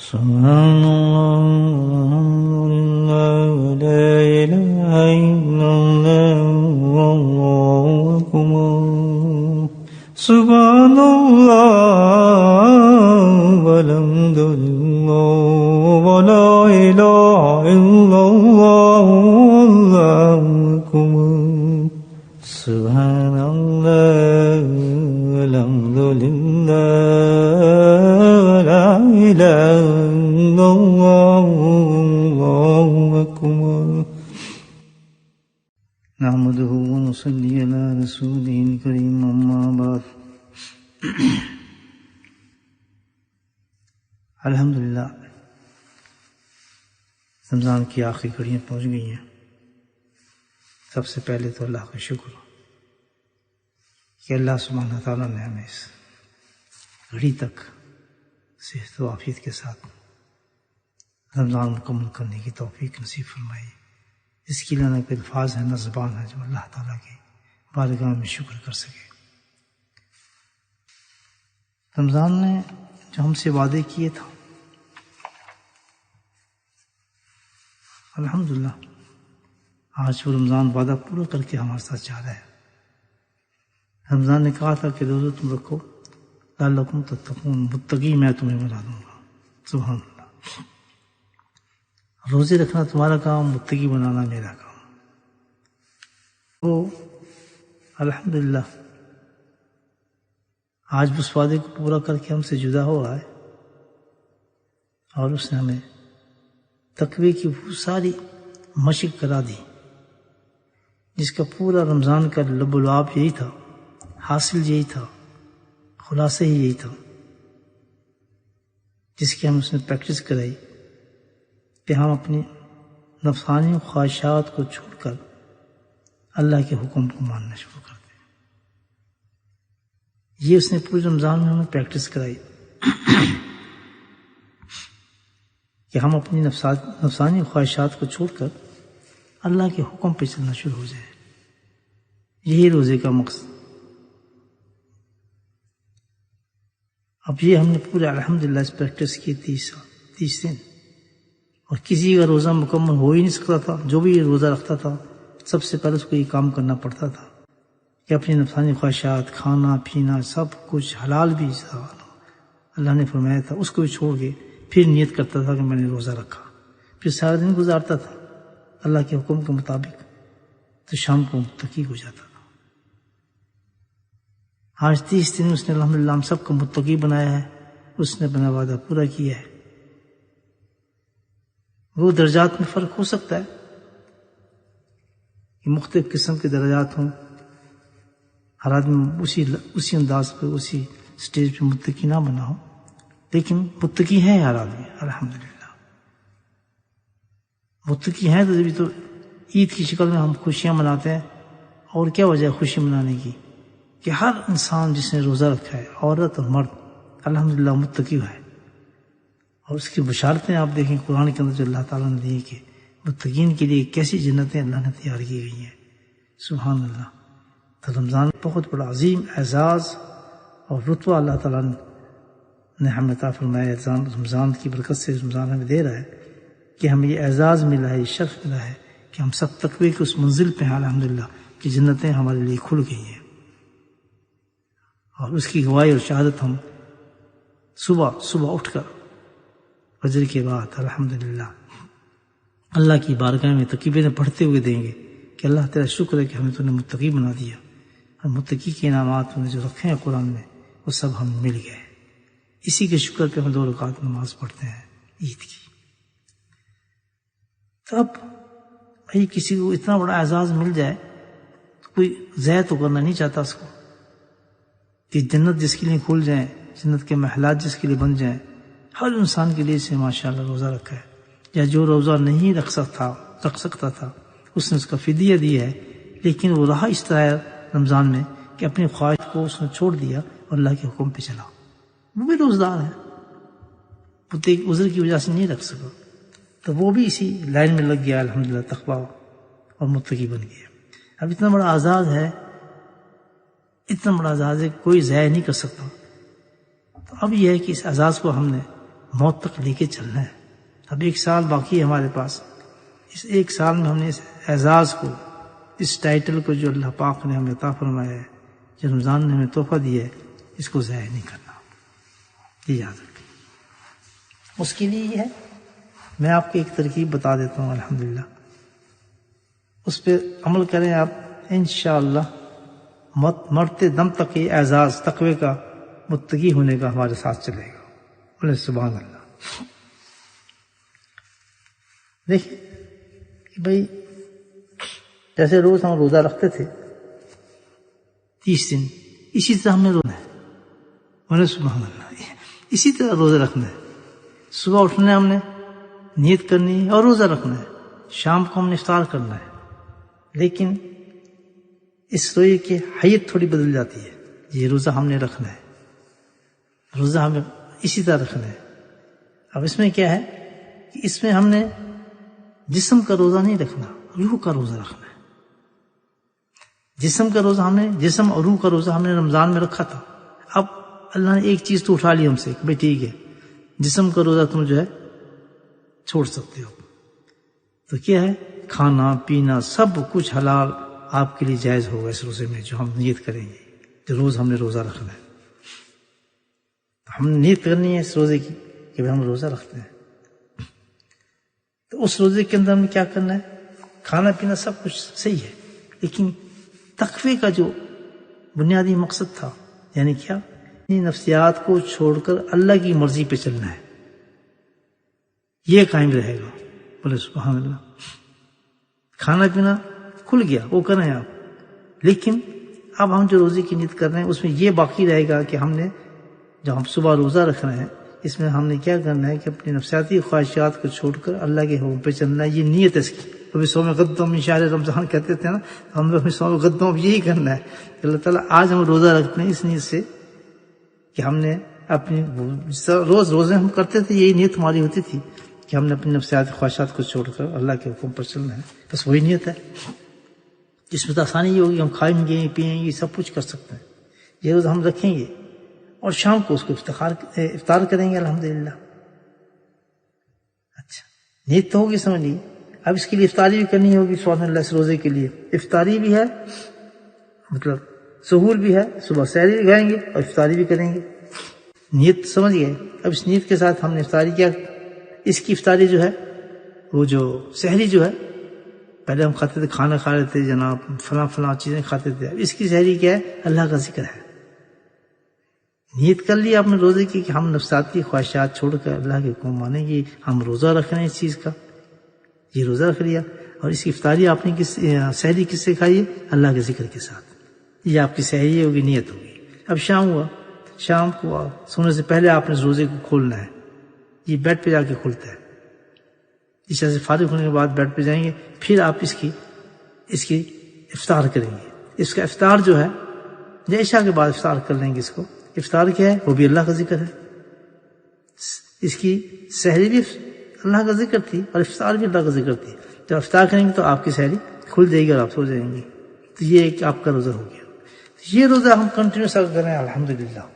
سبحان اللہ لا الہ الا اللہ واللہ اکبر سبحان اللہ والحمد للہ ولا الہ الا اللہ واللہ اکبر سبحان اللہ والحمد للہ ولا الہ الا اللہ واللہ اکبر نحمده ونصلي على رسوله الكريم اما بعد الحمدللہ رمضان کی آخری گھڑیاں پہنچ گئی ہیں۔ سب سے پہلے تو اللہ کا شکر کہ اللہ سبحانہ تعالیٰ نے ہمیں اس گھڑی تک صحت و عافیت کے ساتھ رمضان مکمل کرنے کی توفیق نصیب فرمائی۔ اس کے لیے نہ کوئی الفاظ ہے نہ زبان ہے جو اللہ تعالیٰ کی بارگاہ میں شکر کر سکے۔ رمضان نے جو ہم سے وعدے کیے تھا الحمدللہ آج وہ رمضان وعدہ پورا کر کے ہمارے ساتھ جا رہا ہے۔ رمضان نے کہا تھا کہ روزہ تم رکھو لعلکم تتقون، متقی میں تمہیں بنا دوں گا۔ سبحان اللہ، روزے رکھنا تمہارا کام، متقی بنانا میرا کام۔ وہ الحمدللہ آج اس وعدے کو پورا کر کے ہم سے جدا ہو رہا ہے، اور اس نے ہمیں تقوی کی وہ ساری مشق کرا دی جس کا پورا رمضان کا لب و لعاب یہی تھا، حاصل یہی تھا، خلاصہ ہی یہی تھا، جس کی ہم اس نے پریکٹس کرائی کہ ہم اپنی نفسانی خواہشات کو چھوڑ کر اللہ کے حکم کو ماننا شروع کر دیں۔ یہ اس نے پورے رمضان میں ہمیں پریکٹس کرائی کہ ہم اپنی نفسانی خواہشات کو چھوڑ کر اللہ کے حکم پہ چلنا شروع ہو جائے۔ یہی روزے کا مقصد۔ اب یہ ہم نے پورے الحمدللہ اس پریکٹس کی 30 دن، اور کسی کا روزہ مکمل ہو ہی نہیں سکتا تھا۔ جو بھی یہ روزہ رکھتا تھا سب سے پہلے اس کو یہ کام کرنا پڑتا تھا کہ اپنی نفسانی خواہشات، کھانا پینا سب کچھ حلال بھی اللہ نے فرمایا تھا اس کو بھی چھوڑ کے پھر نیت کرتا تھا کہ میں نے روزہ رکھا، پھر سارا دن گزارتا تھا اللہ کے حکم کے مطابق، تو شام کو متقی ہو جاتا تھا۔ آج 30 دن اس نے الحمدللہ ہم سب کو متقی بنایا ہے، اس نے اپنا وعدہ پورا کیا ہے۔ وہ درجات میں فرق ہو سکتا ہے کہ مختلف قسم کے درجات ہوں، ہر آدمی اسی انداز پہ اسی سٹیج پہ متقی نہ بنا ہو، لیکن متقی ہے ہر آدمی الحمدللہ۔ متقی ہیں تو جبھی تو عید کی شکل میں ہم خوشیاں مناتے ہیں۔ اور کیا وجہ ہے خوشی منانے کی؟ کہ ہر انسان جس نے روزہ رکھا ہے، عورت اور مرد، الحمدللہ متقی ہے۔ اور اس کی بشارتیں آپ دیکھیں قرآن کے اندر جو اللہ تعالیٰ نے دی کہ متقین کے لیے کیسی جنتیں اللہ نے تیار کی گئی ہیں۔ سبحان اللہ۔ تو رمضان بہت بڑا عظیم اعزاز اور رتبہ اللہ تعالیٰ نے ہمیں عطا فرمایا۔ رمضان کی برکت سے رمضان ہمیں دے رہا ہے کہ ہمیں یہ اعزاز ملا ہے، یہ شرف ملا ہے کہ ہم سب تقوی کی اس منزل پہ ہیں الحمدللہ کہ جنتیں ہمارے لیے کھل گئی ہیں، اور اس کی گواہی اور شہادت ہم صبح اٹھ کر فجر کے بعد الحمدللہ اللہ کی بارگاہ میں تکبیریں پڑھتے ہوئے دیں گے کہ اللہ تیرا شکر ہے کہ ہمیں تو نے متقی بنا دیا، اور متقی کے انعامات نے جو رکھے ہیں قرآن میں وہ سب ہمیں مل گئے۔ اسی کے شکر پہ ہم 2 رکعت نماز پڑھتے ہیں عید کی۔ تو اب بھائی کسی کو اتنا بڑا اعزاز مل جائے تو کوئی ضائع تو کرنا نہیں چاہتا اس کو، کہ جنت جس کے لیے کھل جائیں، جنت کے محلات جس کے لیے بن جائیں۔ ہر انسان کے لیے اسے ماشاءاللہ روزہ رکھا ہے، یا جو روزہ نہیں رکھ سکتا تھا اس نے اس کا فدیہ دیا ہے، لیکن وہ رہا اس طرح رمضان میں کہ اپنی خواہش کو اس نے چھوڑ دیا اور اللہ کے حکم پہ چلا۔ وہ بھی روزدار ہے، وہ تو ایک عذر کی وجہ سے نہیں رکھ سکا، تو وہ بھی اسی لائن میں لگ گیا الحمدللہ، تقویٰ اور متقی بن گیا۔ اب اتنا بڑا اعزاز ہے، اتنا بڑا اعزاز ہے کوئی ضائع نہیں کر سکتا۔ تو اب یہ ہے کہ اس اعزاز کو ہم نے موت تک لے کے چلنا ہے. اب 1 سال باقی ہے ہمارے پاس. اس 1 سال میں ہم نے اس اعزاز کو، اس ٹائٹل کو جو اللہ پاک نے ہمیں عطا فرمایا ہے، جو رمضان نے ہمیں تحفہ دیا ہے، اس کو ضائع نہیں کرنا. یہ یاد رکھیں. اس کے لیے یہ ہے، میں آپ کو ایک ترکیب بتا دیتا ہوں الحمدللہ، اس پہ عمل کریں آپ، انشاءاللہ مرتے دم تک یہ اعزاز تقوی کا، متقی ہونے کا ہمارے ساتھ چلے گا. بولے سبحان اللہ. دیکھیں کہ بھائی جیسے روز ہم روزہ رکھتے تھے 30 دن، اسی طرح ہم نے روزہ ہے. بولے سبحان اللہ. اسی طرح روزہ رکھنا ہے. صبح اٹھنا ہے، ہم نے نیت کرنی ہے اور روزہ رکھنا ہے. شام کو ہم نے افطار کرنا ہے. لیکن اس روزے کی حیت تھوڑی بدل جاتی ہے. یہ روزہ ہم نے رکھنا ہے، روزہ ہمیں اسی طرح رکھنا ہے. اب اس میں کیا ہے کہ اس میں ہم نے جسم کا روزہ نہیں رکھنا، روح کا روزہ رکھنا ہے. جسم کا روزہ ہم نے، جسم اور روح کا روزہ ہم نے رمضان میں رکھا تھا. اب اللہ نے ایک چیز تو اٹھا لی ہم سے کہ بھائی ٹھیک ہے، جسم کا روزہ تم جو ہے چھوڑ سکتے ہو. تو کیا ہے، کھانا پینا سب کچھ حلال آپ کے لیے جائز ہوگا اس روزے میں، جو ہم نیت کریں گے کہ روز ہم نے روزہ رکھنا ہے. ہم نے نیت کرنی ہے اس روزے کی کہ ہم روزہ رکھتے ہیں. تو اس روزے کے اندر ہم نے کیا کرنا ہے، کھانا پینا سب کچھ صحیح ہے، لیکن تقوی کا جو بنیادی مقصد تھا، یعنی کیا، نفسیات کو چھوڑ کر اللہ کی مرضی پہ چلنا ہے، یہ قائم رہے گا. بولے سبحان اللہ. کھانا پینا کھل گیا، وہ کریں آپ، لیکن اب ہم جو روزے کی نیت کر رہے ہیں اس میں یہ باقی رہے گا کہ ہم نے جب ہم صبح روزہ رکھ رہے ہیں، اس میں ہم نے کیا کرنا ہے کہ اپنی نفسیاتی خواہشات کو چھوڑ کر اللہ کے حکم پہ چلنا ہے. یہ نیت ہے اس کی. کبھی صوم غدوں میں شہر رمضان کہتے تھے نا، ہم لوگ صوم غدوں اب یہی کرنا ہے. اللہ تعالیٰ آج ہم روزہ رکھتے ہیں اس نیت سے کہ ہم نے اپنی روزے ہم کرتے تھے، یہی نیت ہماری ہوتی تھی کہ ہم نے اپنی نفسیاتی خواہشات کو چھوڑ کر اللہ کے حکم پر چلنا ہے. بس وہی نیت ہے. اس میں تو آسانی یہ ہوگی، ہم کھائیں گے پیئیں گے سب کچھ کر سکتے ہیں. یہ روز ہم رکھیں گے اور شام کو اس کو افطار کریں گے الحمدللہ. اچھا، نیت تو ہوگی، سمجھ لیجیے. اب اس کے لیے افطاری بھی کرنی ہوگی. سبحان اللہ. اس روزے کے لیے افطاری بھی ہے، مطلب سحور بھی ہے، صبح سحری بھی کھائیں گے اور افطاری بھی کریں گے. نیت سمجھ گئے. اب اس نیت کے ساتھ ہم نے افطاری کیا، اس کی افطاری جو ہے، وہ جو سحری جو ہے، پہلے ہم کھاتے تھے، کھانا کھا رہے تھے جناب، فلاں چیزیں کھاتے تھے. اب اس کی سحری کیا ہے، اللہ کا ذکر ہے. نیت کر لیا آپ نے روزے کی کہ ہم نفساتی خواہشات چھوڑ کر اللہ کے حکم مانیں گے، ہم روزہ رکھ رہے ہیں اس چیز کا. یہ روزہ رکھ لیا. اور اس کی افطاری آپ نے سحری کس سے کھائی ہے، اللہ کے ذکر کے ساتھ. یہ آپ کی سحری ہوگی، نیت ہوگی. اب شام ہوا، شام کو سونے سے پہلے آپ نے روزے کو کھولنا ہے. یہ بیڈ پہ جا کے کھلتا ہے. اس طرح سے فارغ ہونے کے بعد بیڈ پہ جائیں گے، پھر آپ اس کی افطار کریں گے. اس کا افطار جو ہے، عشاء کے بعد افطار کر لیں گے. اس کو افطار کیا ہے، وہ بھی اللہ کا ذکر ہے. اس کی سحری بھی اللہ کا ذکر تھی اور افطار بھی اللہ کا ذکر تھی. جب افطار کریں گے تو آپ کی سحری کھل جائے گی اور آپ سو جائیں گے. تو یہ ایک آپ کا روزہ ہو گیا. یہ روزہ ہم کنٹینیوس کریں الحمدللہ.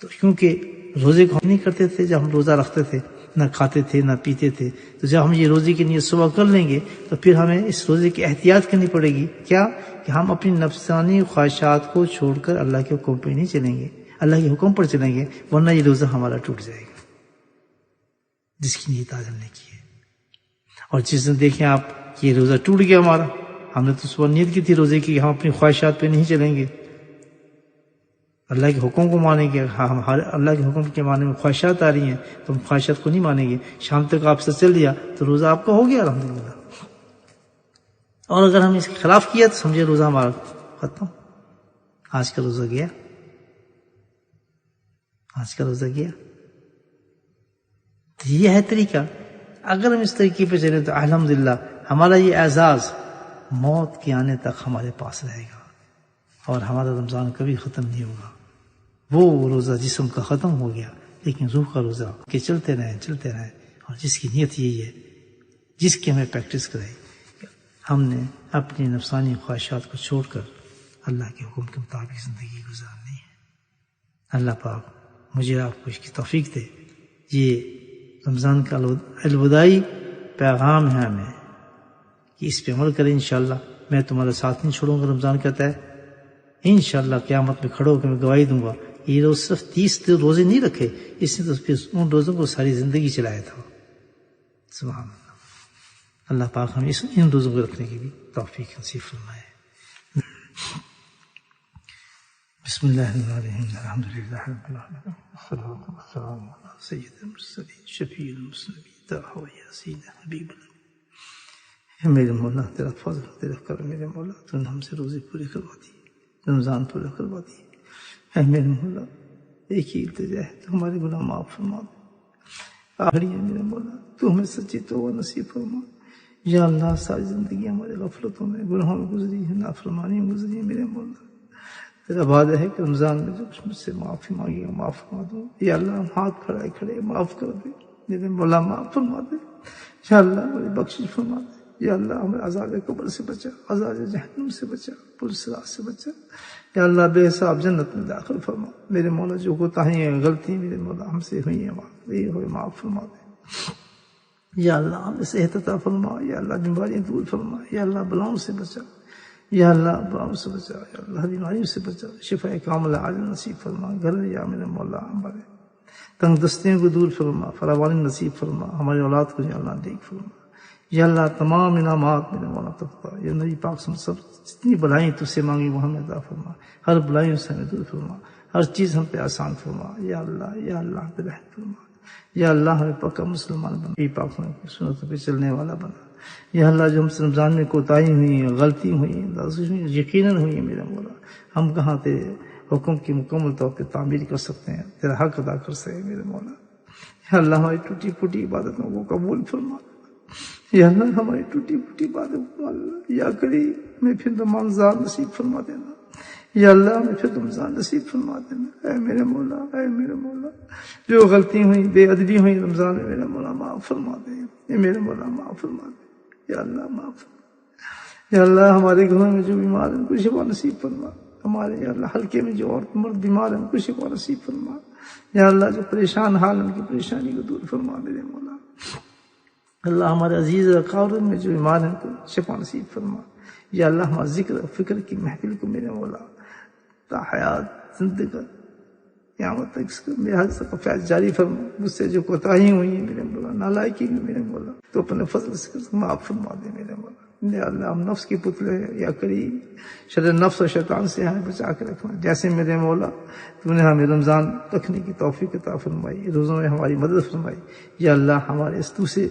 تو کیونکہ روزے کو ہم نہیں کرتے تھے جب ہم روزہ رکھتے تھے، نہ کھاتے تھے نہ پیتے تھے. تو جب ہم یہ روزے کی نیت صبح کر لیں گے تو پھر ہمیں اس روزے کی احتیاط کرنی پڑے گی. کیا کہ ہم اپنی نفسانی خواہشات کو چھوڑ کر اللہ کے حکم پہ نہیں چلیں گے، اللہ کے حکم پر چلیں گے، ورنہ یہ روزہ ہمارا ٹوٹ جائے گا جس کی نیت آج ہم نے کی ہے. اور جس دن دیکھیں آپ کہ یہ روزہ ٹوٹ گیا ہمارا، ہم نے تو صبح نیت کی تھی روزے کی، ہم اپنی خواہشات پہ نہیں چلیں گے، اللہ کے حکم کو مانیں گے. ہم اللہ کے حکم کے معنی میں خواہشات آ رہی ہیں تو ہم خواہشات کو نہیں مانیں گے. شام تک آپ سے چل لیا تو روزہ آپ کا ہو گیا الحمدللہ. اور اگر ہم اس کے خلاف کیا تو سمجھے روزہ ہمارا ختم. آج کا روزہ گیا، آج کا روزہ گیا. تو یہ ہے طریقہ. اگر ہم اس طریقے پہ چلیں تو الحمدللہ ہمارا یہ اعزاز موت کے آنے تک ہمارے پاس رہے گا اور ہمارا رمضان کبھی ختم نہیں ہوگا. وہ روزہ جسم کا ختم ہو گیا لیکن روح کا روزہ کہ چلتے رہیں اور جس کی نیت یہی ہے، جس کی ہمیں پریکٹس کرے، ہم نے اپنی نفسانی خواہشات کو چھوڑ کر اللہ کے حکم کے مطابق زندگی گزارنی ہے. اللہ پاک مجھے آپ کو اس کی توفیق دے. یہ رمضان کا الوداعی پیغام ہے ہمیں کہ اس پہ عمل کریں انشاءاللہ. میں تمہارا ساتھ نہیں چھوڑوں گا. رمضان کہتا ہے انشاءاللہ قیامت میں کھڑو کہ میں گواہی دوں گا یہ روز صرف 30 روزے نہیں رکھے، اس نے تو پھر ان روزوں کو ساری زندگی چلایا تھا. سبحان اللہ. اللہ پاک ہمیں ان روزوں کو رکھنے کی بھی توفیق نصیب فرمائے. بسم اللہ الرحمن الرحیم. الحمد للہ رب العالمین والصلاۃ والسلام علی سید المرسلین شفیع المسلمین طه و یاسین حبیب اللہ. میرے مولا تیرا فضل تیرا کرم، میرے مولا تو نے ہم سے روزے پورے کروا دی، رمضان پورا کروا دی. اے میرے مولا ایک ہی التجا ہے تو ہمارے گناہ معاف فرما دے. آخری ہے میرے مولا تو ہمیں سچی توبہ نصیب فرما. یا اللہ ساری زندگی ہمارے غفلتوں میں گناہوں میں گزری ہے، نافرمانی میں گزری ہے میرے مولا. تیرا وعدہ ہے کہ رمضان میں جو کچھ مجھ سے معافی مانگے گا معاف فرما دو. یا اللہ ہم ہاتھ کھڑائے کھڑے معاف کر دے میرے مولا، معاف فرما دے. یا اللہ ہماری بخشش فرما دے. یا اللہ ہمیں عذاب قبر سے بچا، عذاب جہنم سے بچا، پرصراط سے بچا. یا اللہ بے حساب جنت میں داخل فرما. میرے مولا جو کوتاہیاں غلطی میرے مولا ہم سے ہوئی ہیں معاف فرما دے. یا اللہ ہمیں صحت عطا فرما. یا اللہ بیماریاں دور فرما. یا اللہ بلاؤں سے بچا. یا اللہ بلاؤں سے بچا. یا اللہ بیماریوں سے بچا. شفا کاملہ عاجل نصیب فرما. گھر یا میرے مولا ہمارے تنگ دستیوں کو دور فرما، فراوانی نصیب فرما. ہماری اولاد کو یا اللہ دیکھ فرما. یا اللہ تمام انعامات میرے مولا تختہ یا نبی پاک صلی اللہ علیہ وسلم جتنی بلائیں تجھ سے مانگی وہ ہمیں عطا فرما. ہر بلائیوں سے ہمیں دور فرما. ہر چیز ہم پہ آسان فرما. یا اللہ ہم پہ رحم فرما. یا اللہ ہمیں پکا مسلمان بنا، نبی پاک کی سنتوں پہ چلنے والا بنا. یا اللہ جو ہم سے رمضان میں کوتاہی ہوئی ہیں، غلطی ہوئی ہیں، یقیناً ہوئی ہیں میرے مولا، ہم کہاں تیرے حکم کی مکمل طور پہ تعمیر کر سکتے ہیں، تیرا حق ادا کر سکتے ہیں میرے مولا. یا اللہ ہماری ٹوٹی پھوٹی عبادتوں کو قبول فرما. یا اللہ ہماری ٹوٹی پھوٹی عبادت یا کریم ہمیں پھر رمضان نصیب فرما دینا. یا اللہ ہمیں پھر رمضان نصیب فرما دینا. اے میرے مولا، اے میرے مولا جو غلطی ہوئی بے ادبی ہوئی رمضان میں میرے مولا معاف فرما دے. اے میرے مولا معاف فرما دے. یا اللہ معاف فرما. یا اللہ ہمارے گھروں میں جو بیمار ہیں ان کو شفا نصیب فرما. ہمارے یا اللہ حلقے میں جو عورت مرد بیمار ہیں ان کو شفا نصیب فرما. یا اللہ جو پریشان حال ان کی پریشانی کو دور فرما میرے مولا. اللہ ہمارے عزیز اقارب میں جو بیمار ہیں ان کو شفا نصیب فرما. یا اللہ ہمارے ذکر و فکر کی محفل کو میرے مولا تا حیات زندگی قیامت تک اس کو میرے حد سے فیض جاری فرما. مجھ سے جو کوتاہی ہوئی ہیں میرے مولا، نالائکی میں میرے مولا تو اپنے فضل سے معاف فرما دے میرے مولا. یا اللہ ہم نفس کی پتلے ہیں، یا کریم شر نفس اور شیطان سے ہمیں بچا کے رکھنا. جیسے میرے مولا تو نے ہمیں رمضان رکھنے کی توفیق عطا فرمائی، روزوں میں ہماری مدد فرمائی. یا اللہ ہمارے اس دوسرے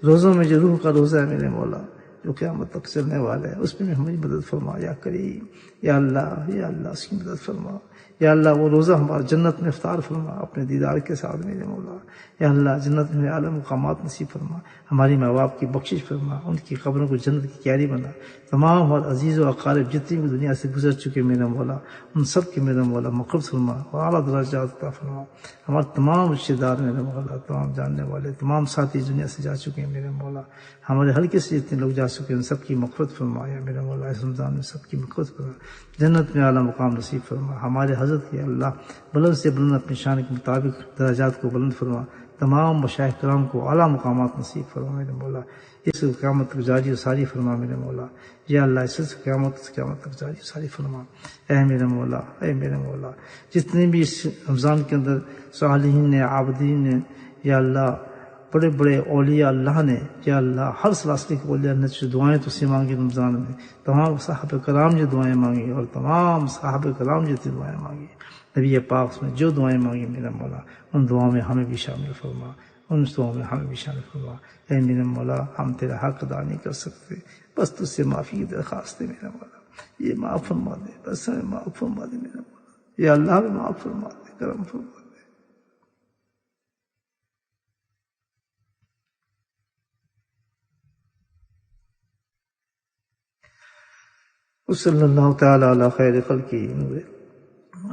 روزوں میں جو روح کا روزہ ہے میرے مولا جو قیامت تک چلنے والا ہے اس میں ہماری مدد فرما یا کریم. یا اللہ اس کی مدد فرما. یا اللہ وہ روزہ ہمارا جنت میں افطار فرما اپنے دیدار کے ساتھ میرے مولا. یا اللہ جنت میں اعلیٰ مقامات نصیب فرما. ہماری ماں باپ کی بخشش فرما، ان کی قبروں کو جنت کی کیاری بنا. تمام ہمارے عزیز و اقارب جتنی بھی دنیا سے گزر چکے میرے مولا ان سب کے میرے مولا مقبول فرما اور اعلیٰ درجات عطا فرما. ہمارے تمام رشتہ دار میرے مولا، تمام جاننے والے، تمام ساتھی دنیا سے جا چکے ہیں میرے مولا، ہمارے حلقے سے جتنے لوگ جا چکے ہیں ان سب کی مغفرت فرما. یا میرے مولا اس رمضان میں سب کی مغفرت فرما، جنت میں اعلیٰ مقام نصیب فرما. ہمارے حضرت کے اللہ بلند سے بلند اپنی شان کے مطابق درجات کو بلند فرما. تمام مشائخ کرام کو اعلیٰ مقامات نصیب فرما میرے مولا. اس قیامت تک جاری و ساری فرما میرے مولا. یا اللہ اس قیامت تک جاری و ساری فرما. اے میرے مولا، اے میرے مولا جتنے بھی اس رمضان کے اندر صالحین نے، عابدین نے، یا اللہ بڑے بڑے اولیاء اللہ نے، یا اللہ ہر سلسلے کے اولیاء نے جو دعائیں تو سے مانگی رمضان میں، تمام صحابہ کرام جو دعائیں مانگی اور تمام صحابہ کرام جتنی دعائیں مانگی، نبی پاک نے جو دعائیں مانگی میرا مولا ان دعاؤں میں ہمیں بھی شامل فرما، ان دعاؤں میں ہمیں بھی شامل فرما. اے میرا مولا ہم تیرا حق ادا نہیں کر سکتے، بس تجھ سے معافی کی درخواست ہے میرا مولا. یہ معاف فرما دے، بس ہمیں معاف فرما دے میرا مولا. یا اللہ ہمیں معاف فرما دے، کرم فرما دے. صلی اللہ تعالی علی خیر خلقی نور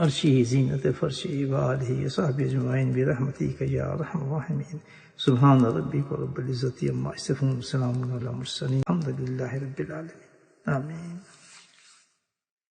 عرشی زینت فرشی وآلہ وصحبہ اجمعین برحمتک یا ارحم الراحمین. سبحان ربک رب العزت عما یصفون، سلام علی المرسلین، الحمد للہ رب العالمین. آمین.